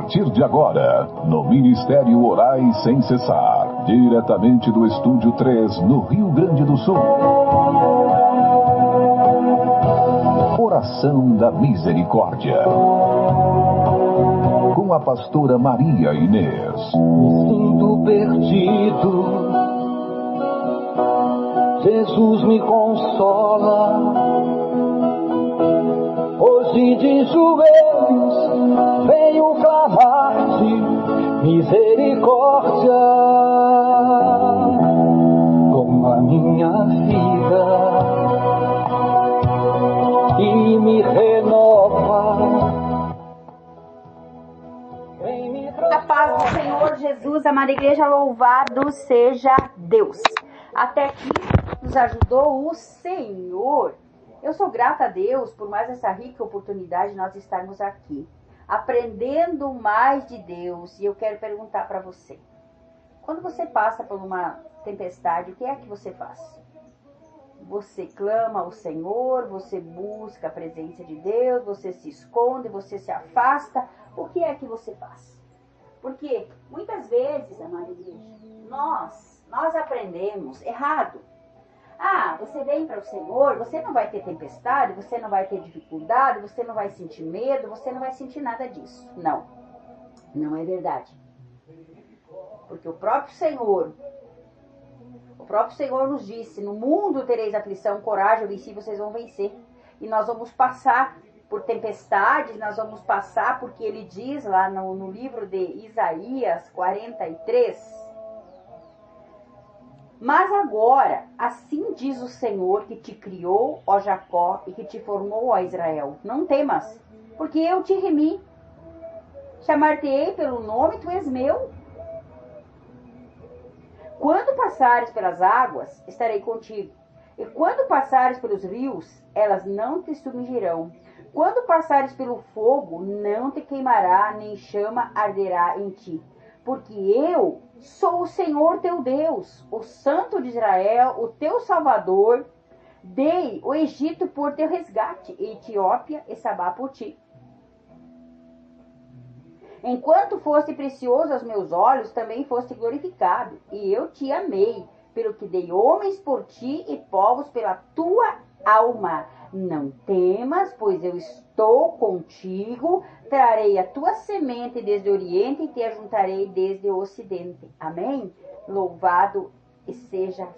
partir de agora, no Ministério Orais Sem Cessar, diretamente do Estúdio 3, no Rio Grande do Sul. Oração da Misericórdia. Com a pastora Maria Inês. Me sinto perdido, Jesus me consola. Hoje de joelhos venho clamar-te misericórdia. Toma minha vida e me renova. A paz do Senhor Jesus, amada igreja, louvado seja Deus. Até aqui nos ajudou o Senhor. Eu sou grata a Deus por mais essa rica oportunidade de nós estarmos aqui, aprendendo mais de Deus. E eu quero perguntar para você, quando você passa por uma tempestade, o que é que você faz? Você clama ao Senhor, você busca a presença de Deus, você se esconde, você se afasta. O que é que você faz? Porque muitas vezes, amada igreja, nós aprendemos errado. Você vem para o Senhor, você não vai ter tempestade, você não vai ter dificuldade, você não vai sentir medo, você não vai sentir nada disso. Não é verdade. Porque o próprio Senhor nos disse, no mundo tereis aflição, coragem, eu venci, vocês vão vencer. E nós vamos passar por tempestades, nós vamos passar, porque ele diz lá no livro de Isaías 43... Mas agora, assim diz o Senhor que te criou, ó Jacó, e que te formou, ó Israel. Não temas, porque eu te remi. Chamar-te-ei pelo nome, tu és meu. Quando passares pelas águas, estarei contigo. E quando passares pelos rios, elas não te submergirão. Quando passares pelo fogo, não te queimará, nem chama arderá em ti. Porque eu sou o Senhor teu Deus, o Santo de Israel, o teu Salvador. Dei o Egito por teu resgate, e Etiópia e Sabá por ti. Enquanto foste precioso aos meus olhos, também foste glorificado, e eu te amei, pelo que dei homens por ti e povos pela tua alma. Não temas, pois eu estou contigo, trarei a tua semente desde o oriente e te ajuntarei desde o ocidente. Amém? Louvado seja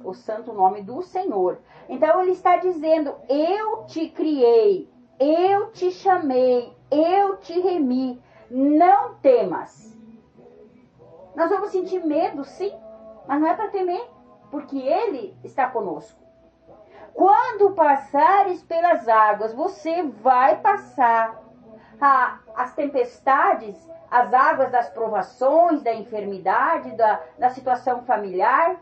o santo nome do Senhor. Então ele está dizendo, eu te criei, eu te chamei, eu te remi, não temas. Nós vamos sentir medo, sim, mas não é para temer, porque ele está conosco. Quando passares pelas águas, você vai passar as tempestades, as águas das provações, da enfermidade, da situação familiar.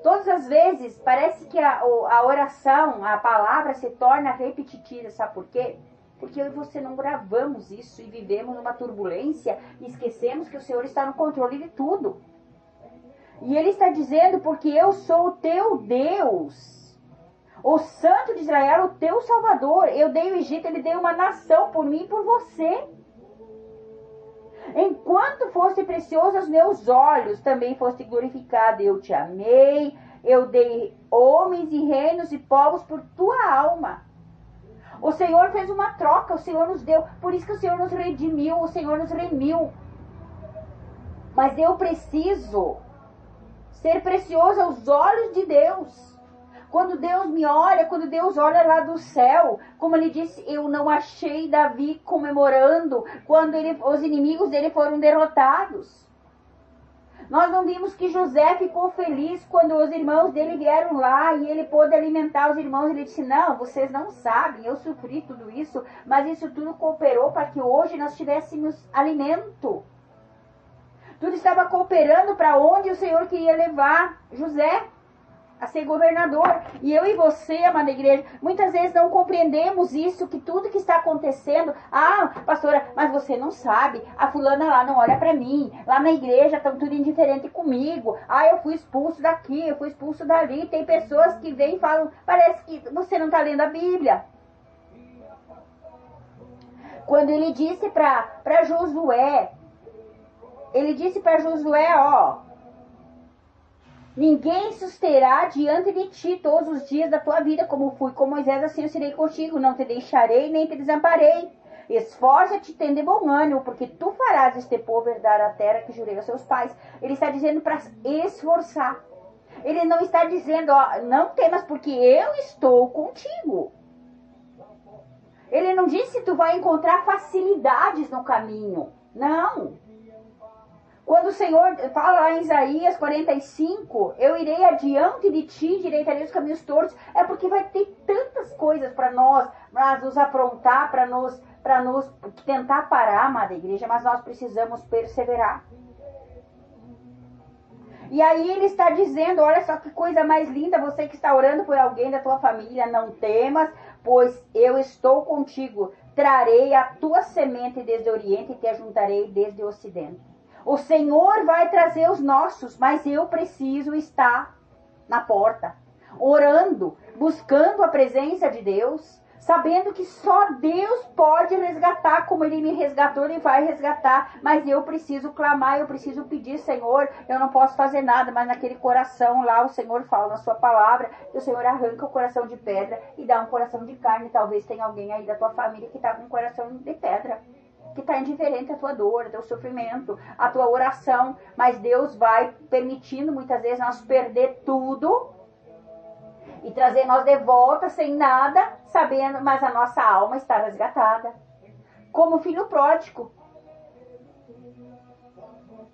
Todas as vezes parece que a oração, a palavra se torna repetitiva. Sabe por quê? Porque eu e você não gravamos isso e vivemos uma turbulência e esquecemos que o Senhor está no controle de tudo. E Ele está dizendo, porque eu sou o teu Deus. O Santo de Israel, o teu Salvador. Eu dei o Egito, ele deu uma nação por mim e por você. Enquanto foste precioso aos meus olhos, também foste glorificado. Eu te amei, eu dei homens e reinos e povos por tua alma. O Senhor fez uma troca, o Senhor nos deu. Por isso que o Senhor nos redimiu, o Senhor nos remiu. Mas eu preciso ser precioso aos olhos de Deus. Quando Deus me olha, quando Deus olha lá do céu, como ele disse, eu não achei Davi comemorando quando os inimigos dele foram derrotados. Nós não vimos que José ficou feliz quando os irmãos dele vieram lá e ele pôde alimentar os irmãos. Ele disse, não, vocês não sabem, eu sofri tudo isso, mas isso tudo cooperou para que hoje nós tivéssemos alimento. Tudo estava cooperando para onde o Senhor queria levar José a ser governador. E eu e você, amada igreja, muitas vezes não compreendemos isso, que tudo que está acontecendo, pastora, mas você não sabe, a fulana lá não olha para mim, lá na igreja estão tudo indiferente comigo, eu fui expulso daqui, eu fui expulso dali. Tem pessoas que vêm e falam, parece que você não está lendo a Bíblia. Quando ele disse para Josué, ó, ninguém susterá diante de ti todos os dias da tua vida, como fui com Moisés, assim eu serei contigo, não te deixarei, nem te desamparei. Esforça-te, tende bom ânimo, porque tu farás este povo herdar a terra que jurei aos seus pais. Ele está dizendo para esforçar. Ele não está dizendo, ó, não temas, porque eu estou contigo. Ele não disse que tu vai encontrar facilidades no caminho. Não. Quando o Senhor fala lá em Isaías 45, eu irei adiante de ti, direitarei os caminhos tortos, é porque vai ter tantas coisas para nós, para nos aprontar, para nos tentar parar, amada igreja, mas nós precisamos perseverar. E aí ele está dizendo, olha só que coisa mais linda, você que está orando por alguém da tua família, não temas, pois eu estou contigo, trarei a tua semente desde o oriente e te ajuntarei desde o ocidente. O Senhor vai trazer os nossos, mas eu preciso estar na porta, orando, buscando a presença de Deus, sabendo que só Deus pode resgatar, como Ele me resgatou, Ele vai resgatar, mas eu preciso clamar, eu preciso pedir, Senhor, eu não posso fazer nada, mas naquele coração lá, o Senhor fala na sua palavra, que o Senhor arranca o coração de pedra e dá um coração de carne. Talvez tenha alguém aí da tua família que está com um coração de pedra, que está indiferente à tua dor, ao teu sofrimento, à tua oração, mas Deus vai permitindo muitas vezes nós perder tudo e trazer nós de volta sem nada, sabendo, mas a nossa alma está resgatada. Como o filho pródigo.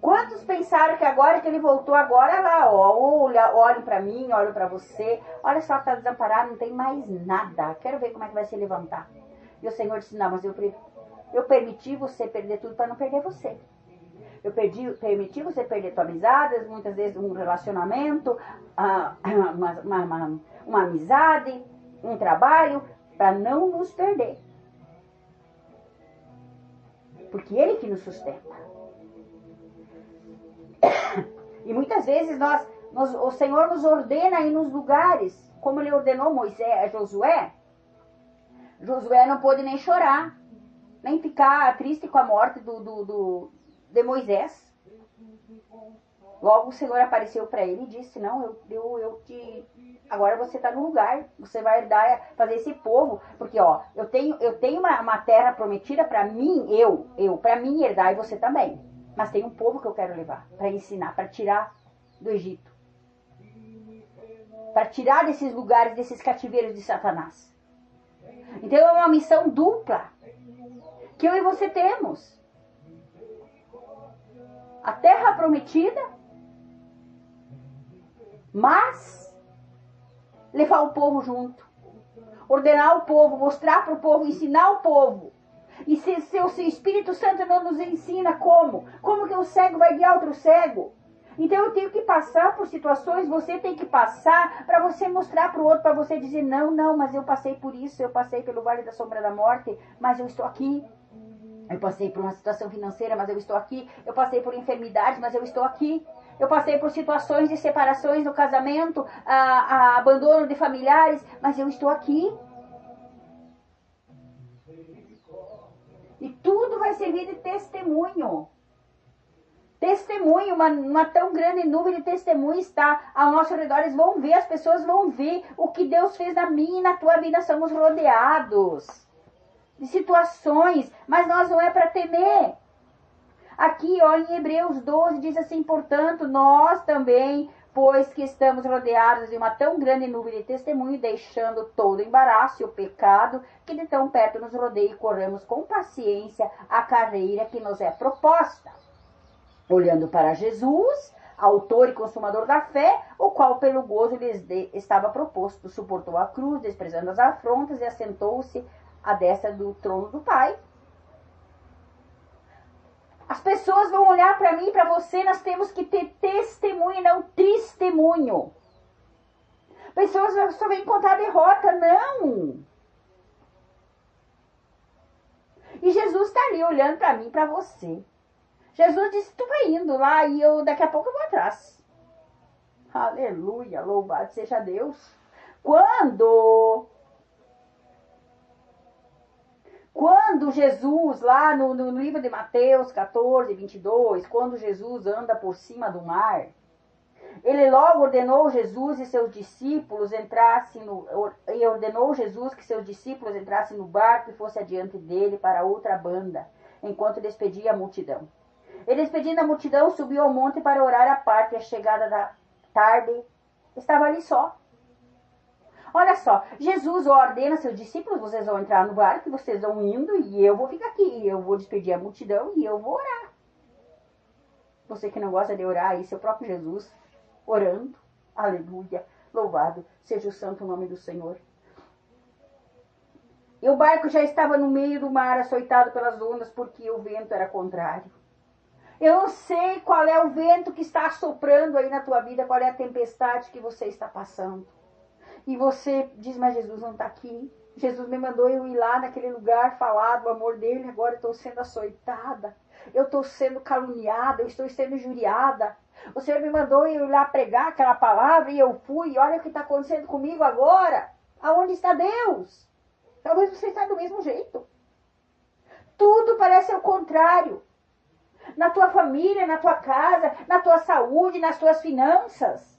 Quantos pensaram que agora que ele voltou, agora lá, ó, olhem para mim, olhem para você, olha só, está desamparado, não tem mais nada, quero ver como é que vai se levantar. E o Senhor disse, não, mas eu permiti você perder tudo para não perder você. Eu permiti você perder tua amizade, muitas vezes um relacionamento, uma amizade, um trabalho, para não nos perder. Porque Ele que nos sustenta. E muitas vezes o Senhor nos ordena ir nos lugares, como Ele ordenou Josué. Josué não pôde nem chorar, nem ficar triste com a morte de Moisés. Logo o Senhor apareceu para ele e disse, não, agora você está no lugar, você vai fazer esse povo, porque ó, eu tenho uma terra prometida para mim, para mim herdar, e você também. Mas tem um povo que eu quero levar, para ensinar, para tirar do Egito. Para tirar desses lugares, desses cativeiros de Satanás. Então é uma missão dupla, que eu e você temos. A terra prometida, mas levar o povo junto, ordenar o povo, mostrar para o povo, ensinar o povo. E se o Espírito Santo não nos ensina como que o cego vai guiar outro cego? Então eu tenho que passar por situações, você tem que passar para você mostrar para o outro, para você dizer, não, mas eu passei por isso, eu passei pelo vale da sombra da morte, mas eu estou aqui. Eu passei por uma situação financeira, mas eu estou aqui. Eu passei por enfermidade, mas eu estou aqui. Eu passei por situações de separações no casamento, abandono de familiares, mas eu estou aqui. E tudo vai servir de testemunho. Testemunho, uma tão grande nuvem de testemunhos está ao nosso redor. Eles vão ver, as pessoas vão ver o que Deus fez na minha e na tua vida. Somos rodeados de situações, mas nós não é para temer. Aqui, ó, em Hebreus 12 diz assim, portanto, nós também, pois que estamos rodeados de uma tão grande nuvem de testemunho, deixando todo o embaraço e o pecado que de tão perto nos rodeia, e corremos com paciência a carreira que nos é proposta. Olhando para Jesus, autor e consumador da fé, o qual pelo gozo lhes estava proposto, suportou a cruz, desprezando as afrontas, e assentou-se à destra do trono do Pai. As pessoas vão olhar para mim e para você, nós temos que ter testemunho e não testemunho. Pessoas só vêm contar derrota, não. E Jesus está ali olhando para mim e para você. Jesus disse, tu vai indo lá e daqui a pouco eu vou atrás. Aleluia, louvado seja Deus. Quando quando Jesus, lá no livro de Mateus 14, 22, quando Jesus anda por cima do mar, ele logo ordenou Jesus e seus discípulos entrassem que seus discípulos entrassem no barco e fosse adiante dele para outra banda, enquanto despedia a multidão. Ele, despedindo a multidão, subiu ao monte para orar à parte, e à chegada da tarde estava ali só. Olha só, Jesus ordena a seus discípulos: vocês vão entrar no barco, vocês vão indo e eu vou ficar aqui. Eu vou despedir a multidão e eu vou orar. Você que não gosta de orar, aí seu próprio Jesus orando. Aleluia, louvado seja o santo nome do Senhor. E o barco já estava no meio do mar, açoitado pelas ondas, porque o vento era contrário. Eu não sei qual é o vento que está soprando aí na tua vida, qual é a tempestade que você está passando. E você diz: mas Jesus não está aqui. Jesus me mandou eu ir lá naquele lugar, falar do amor dele, agora eu estou sendo açoitada. Eu estou sendo caluniada, eu estou sendo injuriada. O Senhor me mandou eu ir lá pregar aquela palavra e eu fui. Olha o que está acontecendo comigo agora. Aonde está Deus? Talvez você está do mesmo jeito. Tudo parece ao contrário. Na tua família, na tua casa, na tua saúde, nas tuas finanças.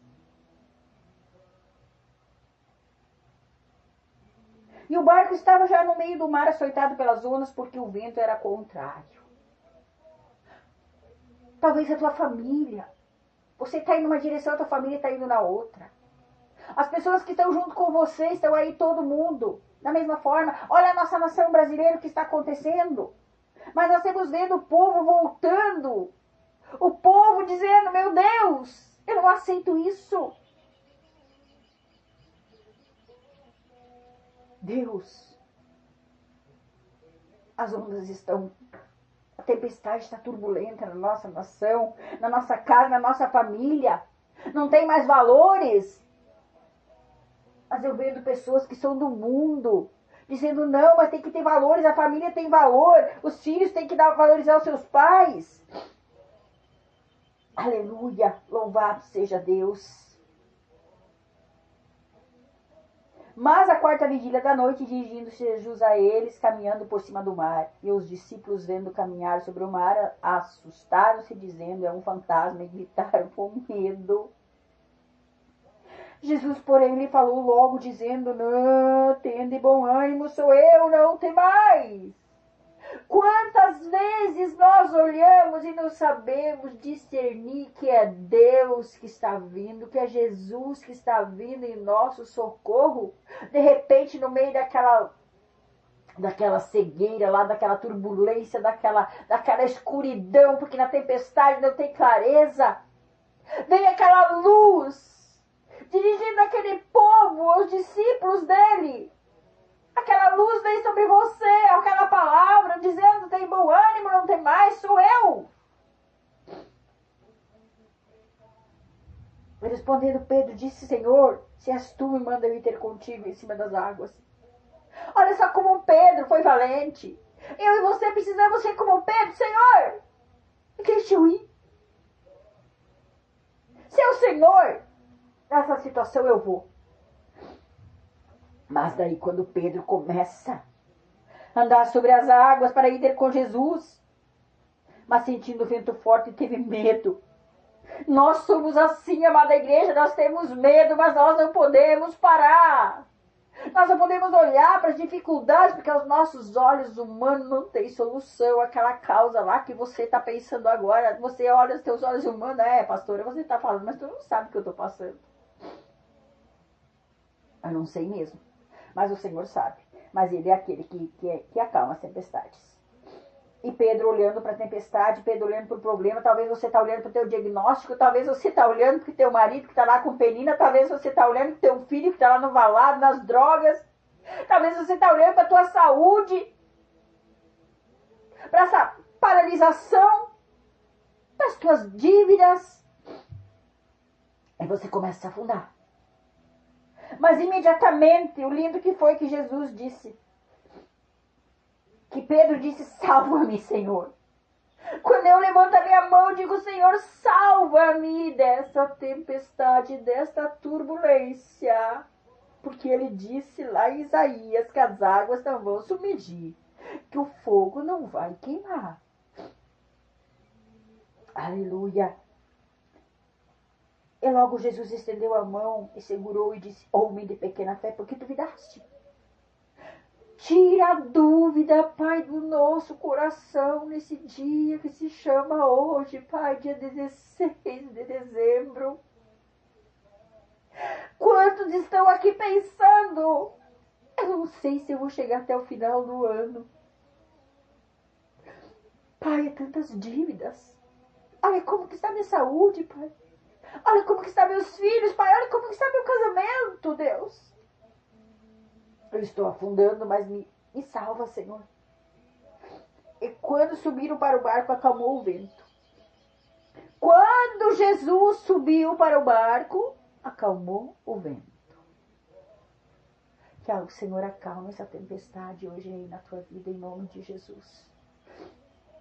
E o barco estava já no meio do mar, açoitado pelas ondas, porque o vento era contrário. Talvez a tua família. Você está indo numa direção, a tua família está indo na outra. As pessoas que estão junto com você estão aí, todo mundo, da mesma forma. Olha a nossa nação brasileira, o que está acontecendo. Mas nós temos vendo o povo voltando. O povo dizendo: meu Deus, eu não aceito isso. Deus, as ondas estão, a tempestade está turbulenta na nossa nação, na nossa casa, na nossa família. Não tem mais valores. Mas eu vejo pessoas que são do mundo, dizendo: não, mas tem que ter valores, a família tem valor, os filhos têm que valorizar os seus pais. Aleluia, louvado seja Deus. Mas a quarta vigília da noite, dirigindo-se Jesus a eles, caminhando por cima do mar. E os discípulos, vendo caminhar sobre o mar, assustaram-se, dizendo: é um fantasma, e gritaram com medo. Jesus, porém, lhe falou logo, dizendo: não, tende bom ânimo, sou eu, não temais. Quantas vezes nós olhamos e não sabemos discernir que é Deus que está vindo, que é Jesus que está vindo em nosso socorro? De repente, no meio daquela cegueira lá, daquela turbulência, daquela escuridão, porque na tempestade não tem clareza, vem aquela luz, dirigindo aquele povo, os discípulos dele. Aquela luz vem sobre você, aquela palavra dizendo: tem bom ânimo, não tem mais, sou eu. Respondendo Pedro, disse: Senhor, se és tu, me manda eu ir ter contigo em cima das águas. Olha só como Pedro foi valente. Eu e você precisamos ser como Pedro. Senhor, deixa eu ir. Se é o Senhor, nessa situação eu vou. Mas daí quando Pedro começa a andar sobre as águas para ir ter com Jesus, mas sentindo o vento forte, teve medo. Nós somos assim, amada igreja, nós temos medo, mas nós não podemos parar. Nós não podemos olhar para as dificuldades, porque os nossos olhos humanos não têm solução. Aquela causa lá que você está pensando agora, você olha os teus olhos humanos: pastora, você está falando, mas tu não sabe o que eu estou passando. Eu não sei mesmo. Mas o Senhor sabe. Mas Ele é aquele que acalma as tempestades. E Pedro olhando para a tempestade, Pedro olhando para o problema. Talvez você está olhando para o teu diagnóstico. Talvez você está olhando para o teu marido que está lá com penina. Talvez você está olhando para o teu filho que está lá no valado, nas drogas. Talvez você está olhando para a tua saúde. Para essa paralisação. Para as tuas dívidas. Aí você começa a se afundar. Mas imediatamente, o lindo que foi que Jesus disse, que Pedro disse: salva-me, Senhor. Quando eu levanto a minha mão, eu digo: Senhor, salva-me dessa tempestade, desta turbulência. Porque ele disse lá em Isaías que as águas não vão submergir, que o fogo não vai queimar. Aleluia. E logo Jesus estendeu a mão e segurou e disse: homem de pequena fé, por que duvidaste? Tira a dúvida, Pai, do nosso coração nesse dia que se chama hoje, Pai, dia 16 de dezembro. Quantos estão aqui pensando: eu não sei se eu vou chegar até o final do ano. Pai, tantas dívidas. Olha como que está minha saúde, Pai. Olha como que estão meus filhos, Pai. Olha como que está meu casamento, Deus. Eu estou afundando, mas me salva, Senhor. E quando subiram para o barco, acalmou o vento. Quando Jesus subiu para o barco, acalmou o vento. Que o Senhor acalme essa tempestade hoje aí na tua vida, em nome de Jesus.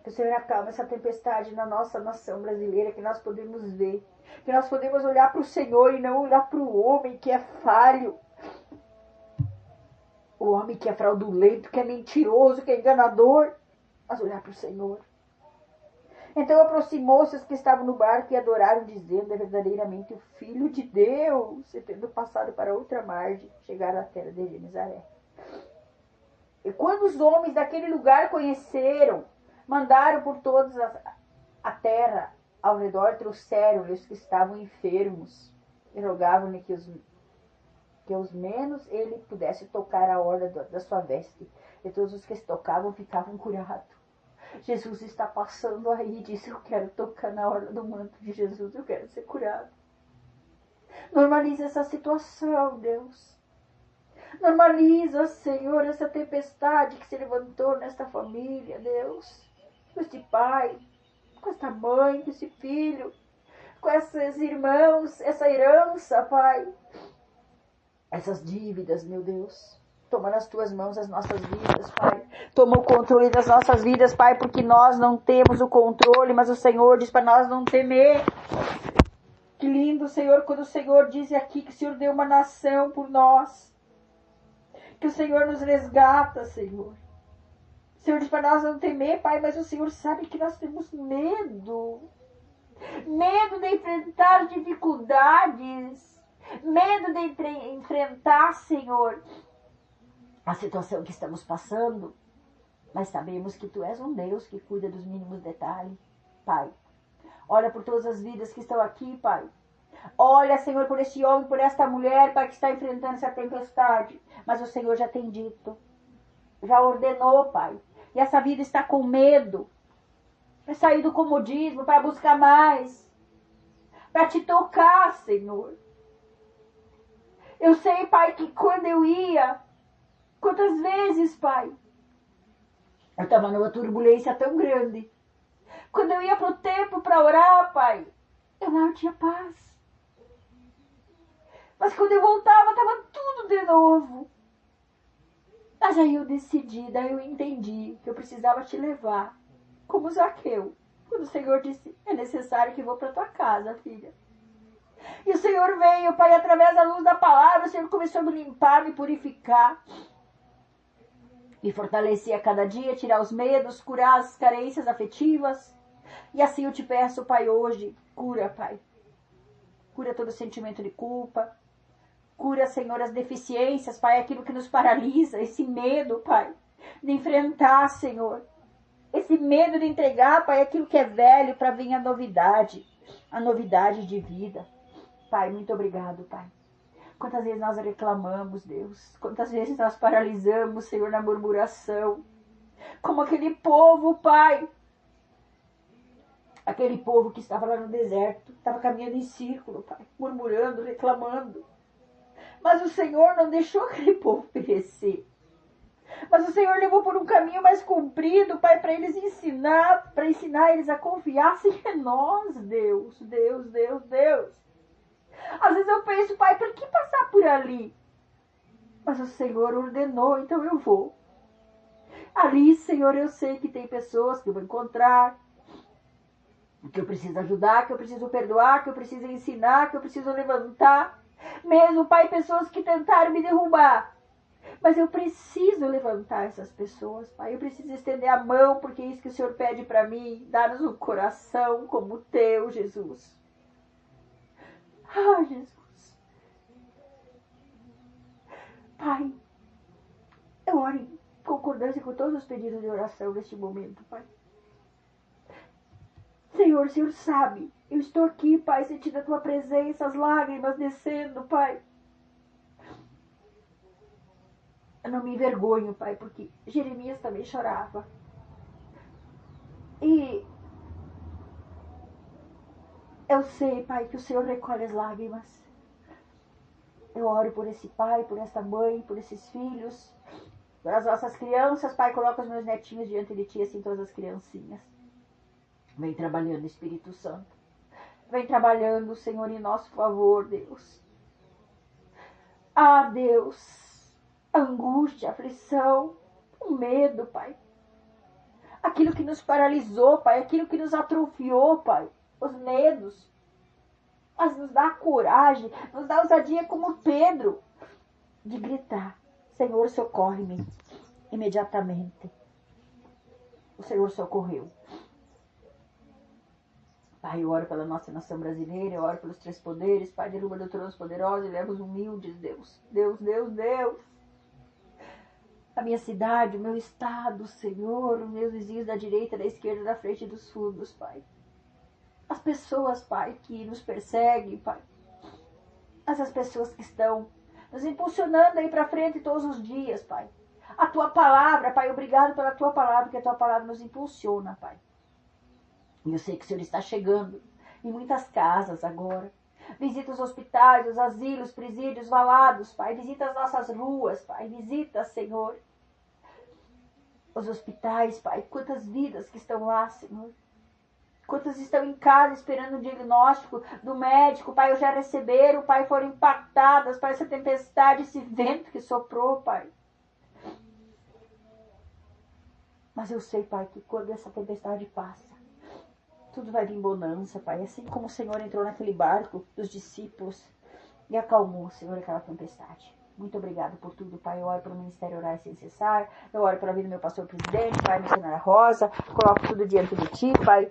Que o Senhor acalme essa tempestade na nossa nação brasileira, que nós podemos ver. Que nós podemos olhar para o Senhor e não olhar para o homem que é falho. O homem que é fraudulento, que é mentiroso, que é enganador. Mas olhar para o Senhor. Então aproximou-se os que estavam no barco e adoraram, dizendo: é verdadeiramente o Filho de Deus. E tendo passado para outra margem, chegaram à terra de Genezaré. E quando os homens daquele lugar conheceram, mandaram por toda a terra ao redor, trouxeram-lhe os que estavam enfermos e rogavam-lhe que os menos ele pudesse tocar a orla da sua veste. E todos os que se tocavam ficavam curados. Jesus está passando aí e diz: eu quero tocar na orla do manto de Jesus, eu quero ser curado. Normaliza essa situação, Deus. Normaliza, Senhor, essa tempestade que se levantou nesta família, Deus. Com este pai, com esta mãe, com esse filho, com esses irmãos, essa herança, Pai. Essas dívidas, meu Deus. Toma nas tuas mãos as nossas vidas, Pai. Toma o controle das nossas vidas, Pai, porque nós não temos o controle, mas o Senhor diz para nós não temer. Que lindo, Senhor, quando o Senhor diz aqui que o Senhor deu uma nação por nós. Que o Senhor nos resgata, Senhor. O Senhor diz para nós não temer, Pai, mas o Senhor sabe que nós temos medo. Medo de enfrentar dificuldades. Medo de enfrentar, Senhor, a situação que estamos passando. Mas sabemos que Tu és um Deus que cuida dos mínimos detalhes, Pai. Olha por todas as vidas que estão aqui, Pai. Olha, Senhor, por este homem, por esta mulher, Pai, que está enfrentando essa tempestade. Mas o Senhor já tem dito, já ordenou, Pai. E essa vida está com medo. Para sair do comodismo, para buscar mais. Para Te tocar, Senhor. Eu sei, Pai, que quando eu ia, quantas vezes, Pai, eu estava numa turbulência tão grande. Quando eu ia para o templo para orar, Pai, eu não tinha paz. Mas quando eu voltava, estava tudo de novo. Mas aí eu decidi, daí eu entendi que eu precisava Te levar, como Zaqueu. Quando o Senhor disse: é necessário que eu vou para tua casa, filha. E o Senhor veio, Pai, através da luz da palavra, o Senhor começou a me limpar, me purificar. Me fortalecer a cada dia, tirar os medos, curar as carências afetivas. E assim eu Te peço, Pai, hoje, cura, Pai. Cura todo sentimento de culpa. Cura, Senhor, as deficiências, Pai, aquilo que nos paralisa, esse medo, Pai, de enfrentar, Senhor. Esse medo de entregar, Pai, aquilo que é velho para vir a novidade de vida. Pai, muito obrigado, Pai. Quantas vezes nós reclamamos, Deus. Quantas vezes nós paralisamos, Senhor, na murmuração. Como aquele povo, Pai. Aquele povo que estava lá no deserto. Estava caminhando em círculo, Pai. Murmurando, reclamando. Mas o Senhor não deixou aquele povo perecer. Mas o Senhor levou por um caminho mais comprido, Pai, para eles ensinar, para ensinar eles a confiar em nós, Deus, Deus, Deus, Deus. Às vezes eu penso, Pai, por que passar por ali? Mas o Senhor ordenou, então eu vou. Ali, Senhor, eu sei que tem pessoas que eu vou encontrar, que eu preciso ajudar, que eu preciso perdoar, que eu preciso ensinar, que eu preciso levantar. Mesmo, Pai, pessoas que tentaram me derrubar. Mas eu preciso levantar essas pessoas, Pai. Eu preciso estender a mão, porque é isso que o Senhor pede para mim. Dá-nos um coração como o teu, Jesus. Ah, Jesus. Pai, eu oro em concordância com todos os pedidos de oração neste momento, Pai. Senhor, o Senhor sabe. Eu estou aqui, Pai, sentindo a tua presença, as lágrimas descendo, Pai. Eu não me envergonho, Pai, porque Jeremias também chorava. E eu sei, Pai, que o Senhor recolhe as lágrimas. Eu oro por esse pai, por essa mãe, por esses filhos, pelas nossas crianças. Pai, coloca os meus netinhos diante de Ti, assim todas as criancinhas. Vem trabalhando, Espírito Santo. Vem trabalhando, Senhor, em nosso favor, Deus. Ah, Deus. Angústia, aflição, o medo, Pai. Aquilo que nos paralisou, Pai. Aquilo que nos atrofiou, Pai. Os medos. Mas nos dá coragem, nos dá ousadia como Pedro, de gritar: Senhor, socorre-me. Imediatamente. O Senhor socorreu. Pai, eu oro pela nossa nação brasileira, eu oro pelos três poderes. Pai, derruba do trono os poderosos e leva os humildes, Deus. Deus, Deus, Deus. A minha cidade, o meu estado, Senhor, os meus vizinhos da direita, da esquerda, da frente e dos fundos, Pai. As pessoas, Pai, que nos perseguem, Pai. Essas pessoas que estão nos impulsionando aí para frente todos os dias, Pai. A Tua palavra, Pai, obrigado pela Tua palavra, porque a Tua palavra nos impulsiona, Pai. E eu sei que o Senhor está chegando em muitas casas agora. Visita os hospitais, os asilos, presídios, valados, Pai. Visita as nossas ruas, Pai. Visita, Senhor, os hospitais, Pai. Quantas vidas que estão lá, Senhor. Quantas estão em casa esperando o diagnóstico do médico, Pai. Ou já receberam, Pai. Foram impactadas, Pai. Essa tempestade, esse vento que soprou, Pai. Mas eu sei, Pai, que quando essa tempestade passa, tudo vai vir em bonança, Pai. Assim como o Senhor entrou naquele barco dos discípulos e acalmou, Senhor, aquela tempestade. Muito obrigado por tudo, Pai. Eu oro pelo Ministério Orar Sem Cessar. Eu oro pela vida do meu pastor presidente, Pai, missionária Rosa. Coloco tudo diante de Ti, Pai.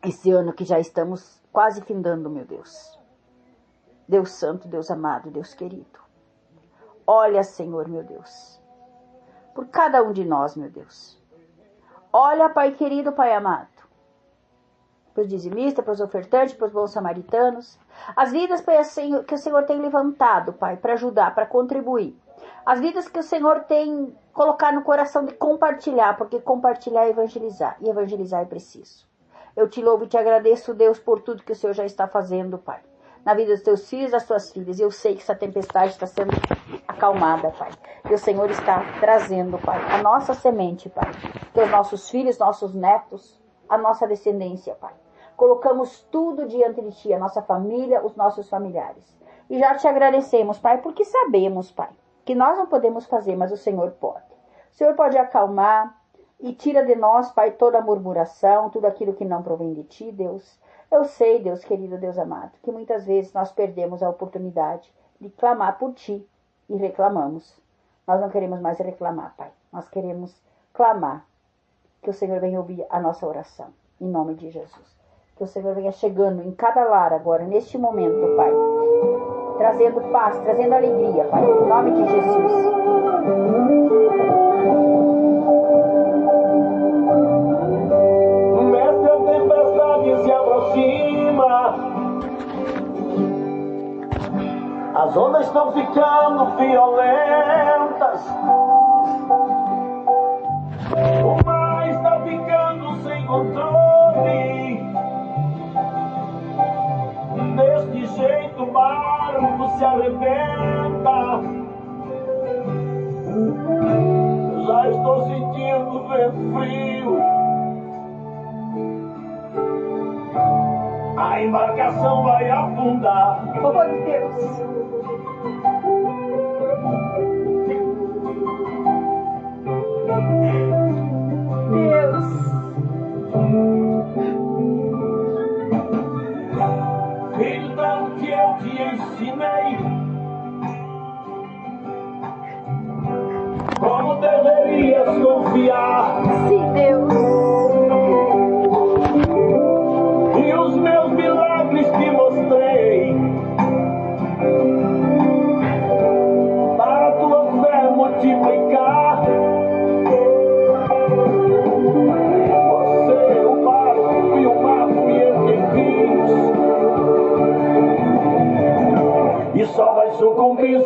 Esse ano que já estamos quase findando, meu Deus. Deus Santo, Deus amado, Deus querido. Olha, Senhor, meu Deus, por cada um de nós, meu Deus. Olha, Pai querido, Pai amado, para os dizimistas, para os ofertantes, para os bons samaritanos. As vidas, Pai, que o Senhor tem levantado, Pai, para ajudar, para contribuir. As vidas que o Senhor tem colocado no coração de compartilhar, porque compartilhar é evangelizar, e evangelizar é preciso. Eu te louvo e te agradeço, Deus, por tudo que o Senhor já está fazendo, Pai. Na vida dos teus filhos e das tuas filhas. Eu sei que essa tempestade está sendo acalmada, Pai. E o Senhor está trazendo, Pai, a nossa semente, Pai. Que os nossos filhos, nossos netos, a nossa descendência, Pai. Colocamos tudo diante de Ti, a nossa família, os nossos familiares. E já te agradecemos, Pai, porque sabemos, Pai, que nós não podemos fazer, mas o Senhor pode. O Senhor pode acalmar e tira de nós, Pai, toda a murmuração, tudo aquilo que não provém de Ti, Deus. Eu sei, Deus querido, Deus amado, que muitas vezes nós perdemos a oportunidade de clamar por Ti e reclamamos. Nós não queremos mais reclamar, Pai. Nós queremos clamar. Que o Senhor venha ouvir a nossa oração. Em nome de Jesus. Que o Senhor venha chegando em cada lar agora, neste momento, Pai. Trazendo paz, trazendo alegria, Pai. Em nome de Jesus. Mestre, a tempestade se aproxima. As ondas estão ficando violentas. O mar está ficando sem controle. Deste jeito o barco se arrebenta. Já estou sentindo vento frio. A embarcação vai afundar. Oh, Deus. Deus. Filho, tanto que eu te ensinei.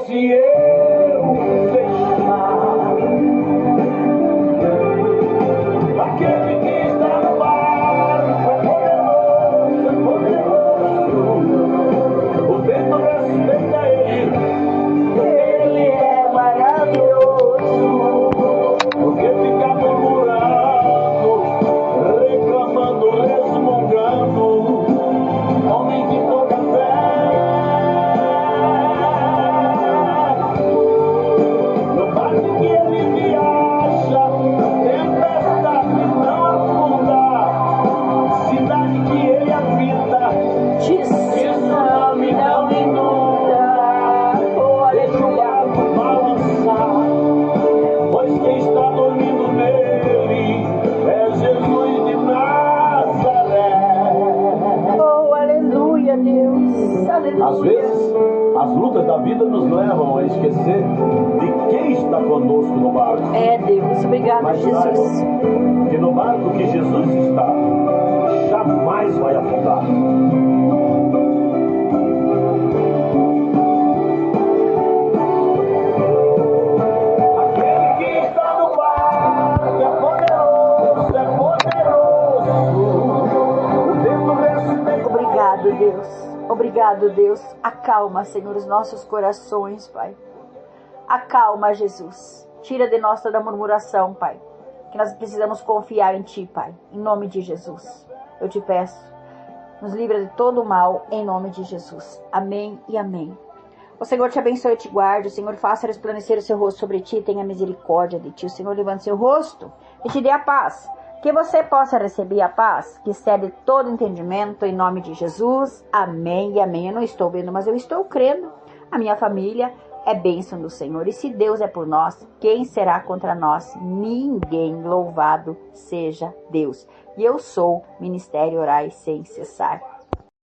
se eu deixar. Aquele que está no barco é poderoso. O vento respeita ele. Ele é maravilhoso. Porque fica murmurando, reclamando, resmungando, homem de pouca fé. No barco que ele viaja, tempestade não afunda. Cidade que ele habita, tsunami não inunda. Oh, aleluia, balançar. Pois quem está dormindo nele é Jesus de Nazaré. Oh, aleluia, Deus. Aleluia. Às vezes, as lutas da vida nos levam a esquecer de quem está conosco no barco. É, Deus. Obrigado, Mas Jesus. saibam que no barco que Jesus está, jamais vai afundar. Aquele que está no barco é poderoso. O vento respeita. Obrigado, Deus. Obrigado, Deus. Acalma, Senhor, os nossos corações, Pai. Acalma, Jesus. Tira de nós toda murmuração, Pai. Que nós precisamos confiar em Ti, Pai. Em nome de Jesus. Eu te peço. Nos livra de todo o mal, em nome de Jesus. Amém e amém. O Senhor te abençoe e te guarde. O Senhor faça resplandecer o seu rosto sobre ti e tenha misericórdia de ti. O Senhor levante seu rosto e te dê a paz. Que você possa receber a paz que excede todo entendimento, em nome de Jesus. Amém e amém. Eu não estou vendo, mas eu estou crendo. A minha família é bênção do Senhor. E se Deus é por nós, quem será contra nós? Ninguém. Louvado seja Deus. E eu sou Ministério Orai Sem Cessar.